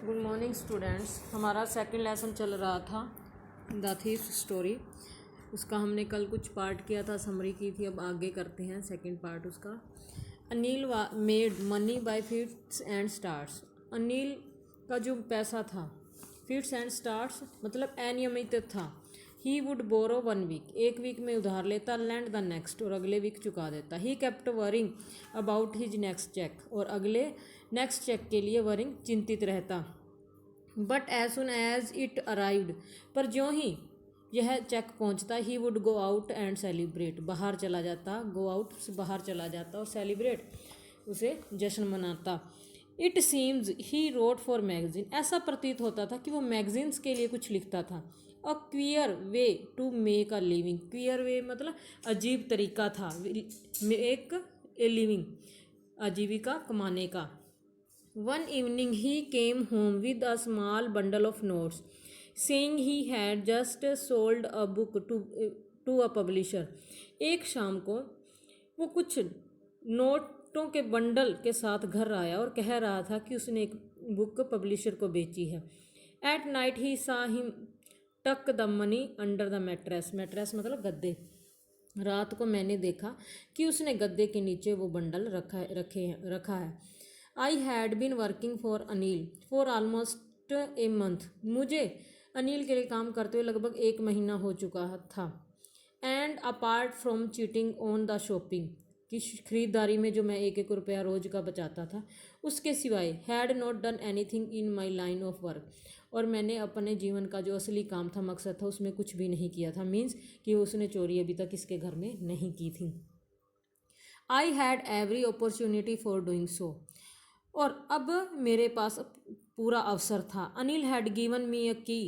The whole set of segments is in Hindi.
Good morning students. हमारा सेकंड लेसन चल रहा था द थीफ स्टोरी। उसका हमने कल कुछ पार्ट किया था, समरी की थी। अब आगे करते हैं सेकंड पार्ट उसका। Anil made money by fits and starts. Anil का जो पैसा था फिट्स एंड स्टार्ट्स मतलब अनियमित था। ही वुड बोरो 1 वीक, एक वीक में उधार लेता, लैंड द नेक्स्ट और अगले वीक चुका देता। He kept worrying about his next check, और अगले नेक्स्ट चेक के लिए वरिंग चिंतित रहता। But as soon as it arrived, पर ज्यों ही यह चेक पहुंचता, he would go out and celebrate, बाहर चला जाता, गो आउट बाहर चला जाता और सेलिब्रेट उसे जश्न मनाता। It seems he wrote for magazine, ऐसा प्रतीत होता था कि वो मैगजीन्स के लिए कुछ लिखता था। A queer way to make a living, queer way मतलब अजीब तरीका था, एक ए लिविंग आजीविका कमाने का। One evening he came home with a small bundle of notes, saying he had just sold a book to a publisher. एक शाम को वो कुछ नोटों के बंडल के साथ घर आया और कह रहा था कि उसने एक बुक पब्लिशर को बेची है। At night he saw him tuck the money under the mattress. Mattress मतलब गद्दे। रात को मैंने देखा कि उसने गद्दे के नीचे वो बंडल रखा है। I had been working for Anil for almost a month, मुझे अनिल के लिए काम करते हुए लगभग 1 महीना हो चुका था। And apart from cheating on the shopping, की खरीदारी में जो मैं 1-1 रुपया रोज का बचाता था, उसके सिवाय had not done anything in my line of work, और मैंने अपने जीवन का जो असली काम था, मकसद था, उसमें कुछ भी नहीं किया था। मीन्स कि उसने चोरी अभी तक इसके घर में नहीं की थी। I had every opportunity for doing so, और अब मेरे पास पूरा अवसर था। अनिल हैड गिवन मी अ की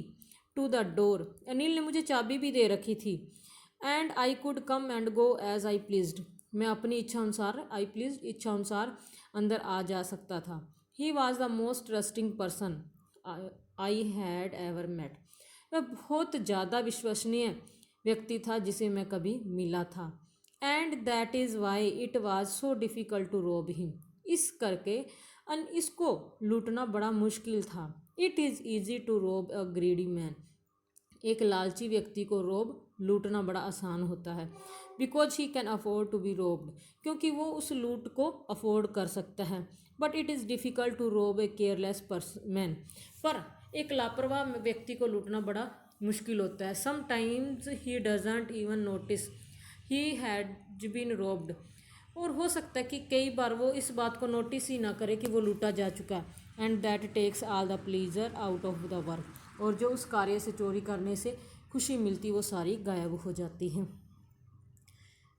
टू द डोर, अनिल ने मुझे चाबी भी दे रखी थी। And I could come and go as I pleased, मैं अपनी इच्छा अनुसार अंदर आ जा सकता था। He was the most trusting person I had ever met, वह बहुत ज़्यादा विश्वसनीय व्यक्ति था जिसे मैं कभी मिला था। And that is why it was so difficult to rob him, इस करके इसको लूटना बड़ा मुश्किल था। इट इज़ ईजी टू रोब अ ग्रीडी मैन, एक लालची व्यक्ति को लूटना बड़ा आसान होता है। Because he can afford to be robbed, क्योंकि वो उस लूट को अफोर्ड कर सकता है। But it is difficult to rob a careless man, पर एक लापरवाह व्यक्ति को लूटना बड़ा मुश्किल होता है। Sometimes he doesn't even notice he had been robbed, और हो सकता है कि कई बार वो इस बात को नोटिस ही ना करे कि वो लूटा जा चुका है। And that takes all the pleasure out of the work, और जो उस कार्य से चोरी करने से खुशी मिलती वो सारी गायब हो जाती है।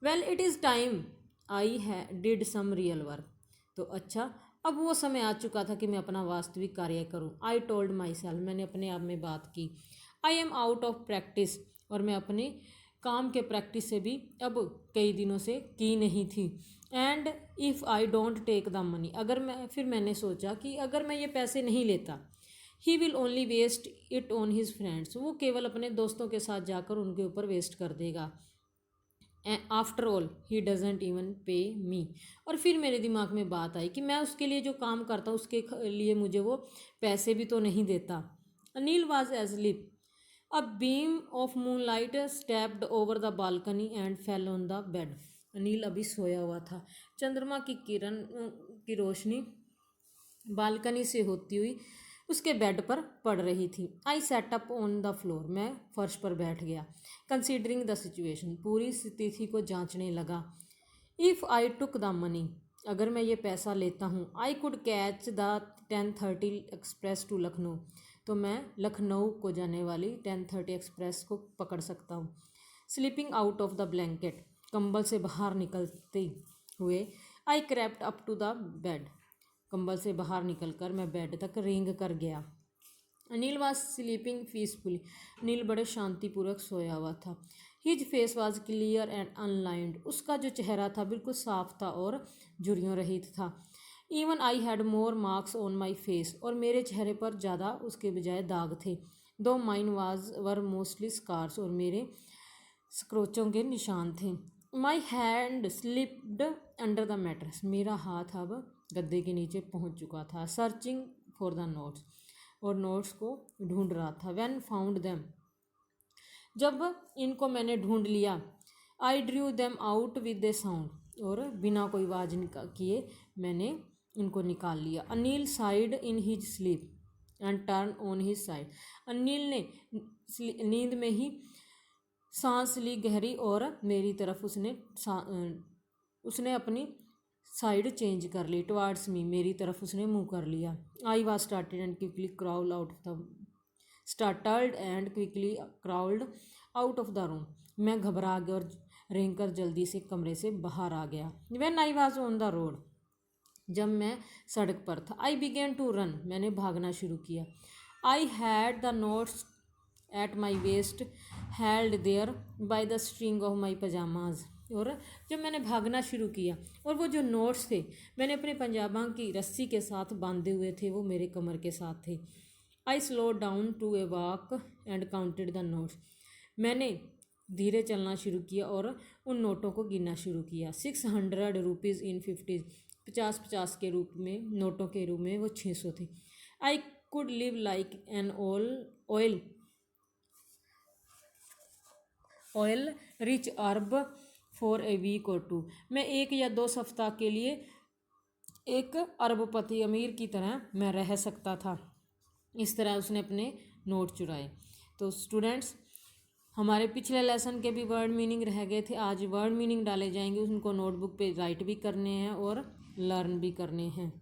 Well it is time I did some real work, तो अच्छा अब वो समय आ चुका था कि मैं अपना वास्तविक कार्य करूं। आई टोल्ड माई सेल्फ, मैंने अपने आप में बात की। I am out of practice, और मैं अपने काम के प्रैक्टिस से भी अब कई दिनों से की नहीं थी। And if I don't take the money, फिर मैंने सोचा कि अगर मैं ये पैसे नहीं लेता, he will only waste it on his friends, वो केवल अपने दोस्तों के साथ जाकर उनके ऊपर वेस्ट कर देगा। After all he doesn't even पे मी, और फिर मेरे दिमाग में बात आई कि मैं उसके लिए जो काम करता हूँ उसके लिए मुझे वो पैसे भी तो नहीं देता। Anil was asleep, a beam of moonlight stepped over the balcony and fell on the bed. Anil अभी सोया हुआ था, चंद्रमा की किरण की रोशनी बालकनी से होती हुई उसके बेड पर पड़ रही थी। I sat up on the floor, मैं फर्श पर बैठ गया। कंसीडरिंग द सिचुएशन, पूरी स्थिति को जांचने लगा। If I took the money, अगर मैं ये पैसा लेता हूँ, I could catch the 10:30 express to Lucknow, तो मैं लखनऊ को जाने वाली 10:30 एक्सप्रेस को पकड़ सकता हूँ। Slipping out of the blanket, कंबल से बाहर निकलते हुए, I crept up to the bed, कंबल से बाहर निकलकर मैं बेड तक रेंग कर गया। Anil was sleeping peacefully, Anil बड़े शांतिपूर्वक सोया हुआ था। His face was clear and unlined, उसका जो चेहरा था बिल्कुल साफ था और झुर्रियों रहित था। Even I had more marks on my face, और मेरे चेहरे पर ज़्यादा उसके बजाय दाग थे। दो माइन वर मोस्टली स्कार्स, और मेरे स्क्रोचों के निशान थे। My hand slipped under the mattress, मेरा हाथ अब गद्दे के नीचे पहुंच चुका था। सर्चिंग फॉर द नोट्स, और नोट्स को ढूंढ रहा था। व्हेन फाउंड देम, जब इनको मैंने ढूंढ लिया, I drew them out with A sound, और बिना कोई आवाज़ किए मैंने इनको निकाल लिया। Anil side in his sleep and turn on his side, Anil ने नींद में ही सांस ली गहरी और मेरी तरफ उसने अपनी साइड चेंज कर ली। टुवार्ड्स मी, मेरी तरफ उसने मुंह कर लिया। I was started and quickly crawl out of the startled and quickly crawled out of the room, मैं घबरा गया और रेंगकर जल्दी से कमरे से बाहर आ गया। When I was on the road, जब मैं सड़क पर था। आई बिगेन टू रन, मैंने भागना शुरू किया। I had the notes at my waste held there by the string of my pyjamas, और जब मैंने भागना शुरू किया और वो जो नोट्स थे मैंने अपने पंजाबा की रस्सी के साथ बांधे हुए थे, वो मेरे कमर के साथ थे। I slow down to a walk and counted the notes, मैंने धीरे चलना शुरू किया और उन नोटों को गिनना शुरू किया। 600 रुपीज़ इन 50, 50 के रूप में, नोटों के रूप में वो 600 थे। I could live like an oil rich Arab for a week or two, मैं 1 या 2 सप्ताह के लिए एक अरबपति अमीर की तरह मैं रह सकता था। इस तरह उसने अपने नोट चुराए। तो स्टूडेंट्स, हमारे पिछले लेसन के भी वर्ड मीनिंग रह गए थे, आज वर्ड मीनिंग डाले जाएंगे, उनको नोटबुक पे राइट भी करने हैं और लर्न भी करने हैं।